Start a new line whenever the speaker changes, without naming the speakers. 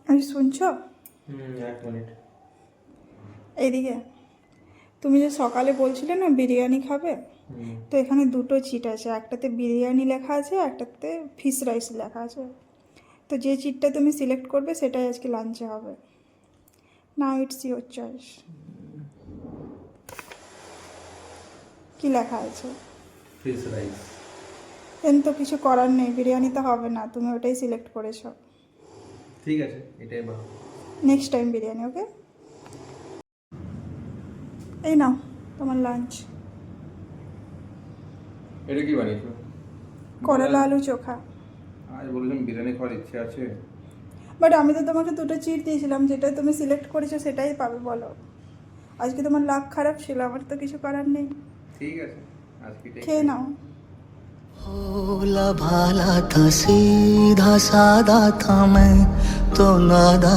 আমি শুনছো?
এক মিনিট।
এইদিকে তুমি যে সকালে বলছিলে না বিরিয়ানি খাবে, তো এখানে দুটো চিট আছে, একটাতে বিরিয়ানি লেখা আছে, একটাতে ফিশ রাইস লেখা আছে। তো যে চিটটা তুমি সিলেক্ট করবে সেটাই আজকে লাঞ্চে হবে। Now it's your choice. কি লেখা আছে?
Fish rice.
দেন তো কিছু করার নেই, বিরিয়ানি তো হবে না, তুমি ওটাই সিলেক্ট করেছো।
ঠিক আছে, এটাই ভালো।
নেক্সট টাইম বিরিয়ানি, ওকে? এই নাও তোমার লাঞ্চ।
এটা কি বানিয়েছো?
করলা আলু চোখা।
আজ বলেছিলাম বিরিয়ানি খাওয়ার ইচ্ছে আছে।
বাট আমি তো তোমাকে দুটো চিট দিয়েছিলাম, যেটা তুমি সিলেক্ট করেছো সেটাই পাবে। বলো, আজকে তোমার লাক খারাপ ছিল, আমার তো কিছু করার নেই।
ঠিক আছে, আজকে
খেয়ে নাও।
भोला भाला था सीधा सादा था मैं तो नादा